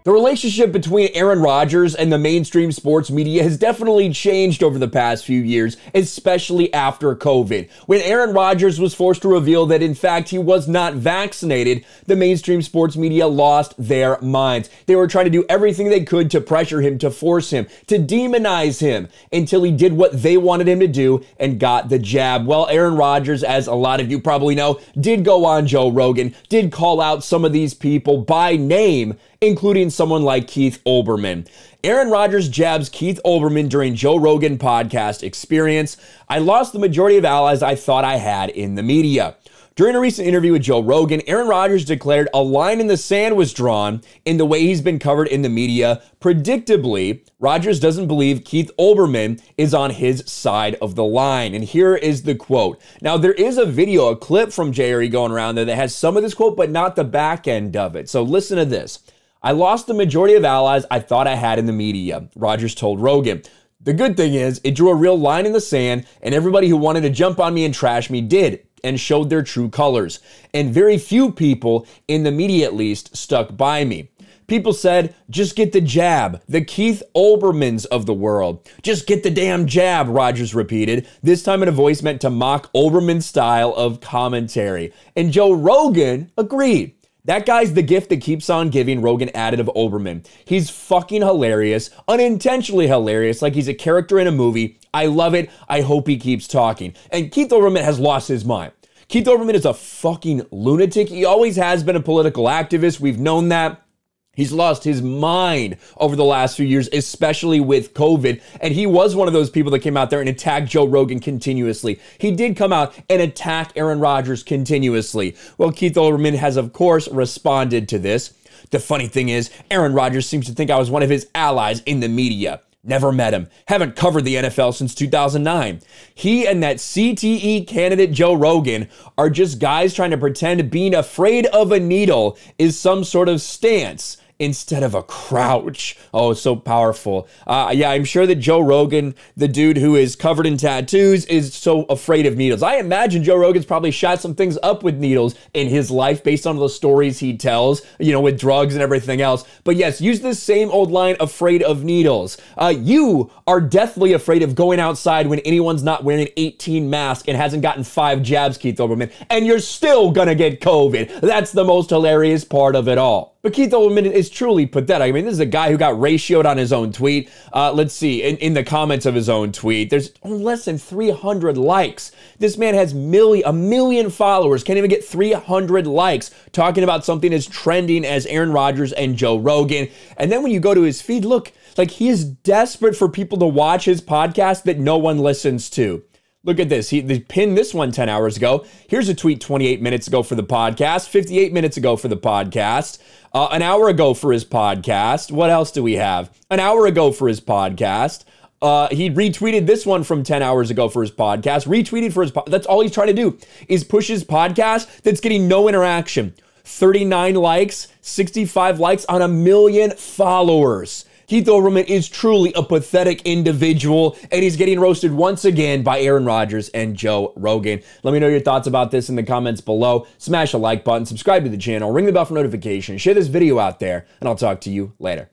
The relationship between Aaron Rodgers and the mainstream sports media has definitely changed over the past few years, especially after COVID. When Aaron Rodgers was forced to reveal that in fact he was not vaccinated, the mainstream sports media lost their minds. They were trying to do everything they could to pressure him, to force him, to demonize him until he did what they wanted him to do and got the jab. Well, Aaron Rodgers, as a lot of you probably know, did go on Joe Rogan, did call out some of these people by name, including someone like Keith Olbermann. Aaron Rodgers jabs Keith Olbermann during Joe Rogan podcast experience. I lost the majority of allies I thought I had in the media. During a recent interview with Joe Rogan, Aaron Rodgers declared a line in the sand was drawn in the way he's been covered in the media. Predictably, Rodgers doesn't believe Keith Olbermann is on his side of the line. And here is the quote. Now, there is a video, a clip from JRE going around there that has some of this quote, but not the back end of it. So listen to this. I lost the majority of allies I thought I had in the media, Rodgers told Rogan. The good thing is it drew a real line in the sand, and everybody who wanted to jump on me and trash me did and showed their true colors. And very few people, in the media at least, stuck by me. People said, just get the jab, the Keith Olbermanns of the world. Just get the damn jab, Rodgers repeated, this time in a voice meant to mock Olbermann's style of commentary. And Joe Rogan agreed. That guy's the gift that keeps on giving, Rogan added of Olbermann. He's fucking hilarious, unintentionally hilarious, like he's a character in a movie. I love it. I hope he keeps talking. And Keith Olbermann has lost his mind. Keith Olbermann is a fucking lunatic. He always has been a political activist. We've known that. He's lost his mind over the last few years, especially with COVID. And he was one of those people that came out there and attacked Joe Rogan continuously. He did come out and attack Aaron Rodgers continuously. Well, Keith Olbermann has, of course, responded to this. The funny thing is, Aaron Rodgers seems to think I was one of his allies in the media. Never met him. Haven't covered the NFL since 2009. He and that CTE candidate Joe Rogan are just guys trying to pretend being afraid of a needle is some sort of stance instead of a crouch. Oh, it's so powerful. Yeah, I'm sure that Joe Rogan, the dude who is covered in tattoos, is so afraid of needles. I imagine Joe Rogan's probably shot some things up with needles in his life based on the stories he tells, you know, with drugs and everything else. But yes, use this same old line, afraid of needles. You are deathly afraid of going outside when anyone's not wearing an 18 mask and hasn't gotten 5 jabs, Keith Olbermann, and you're still gonna get COVID. That's the most hilarious part of it all. But Keith Olbermann is truly pathetic. I mean, this is a guy who got ratioed on his own tweet. Let's see, in the comments of his own tweet, there's less than 300 likes. This man has a million followers, can't even get 300 likes, talking about something as trending as Aaron Rodgers and Joe Rogan. And then when you go to his feed, look, like he is desperate for people to watch his podcast that no one listens to. Look at this. They pinned this one 10 hours ago. Here's a tweet 28 minutes ago for the podcast, 58 minutes ago for the podcast, an hour ago for his podcast. What else do we have? An hour ago for his podcast. He retweeted this one from 10 hours ago for his podcast, retweeted for his podcast. That's all he's trying to do is push his podcast that's getting no interaction. 39 likes, 65 likes on 1 million followers. Keith Olbermann is truly a pathetic individual, and he's getting roasted once again by Aaron Rodgers and Joe Rogan. Let me know your thoughts about this in the comments below. Smash a like button, subscribe to the channel, ring the bell for notifications, share this video out there, and I'll talk to you later.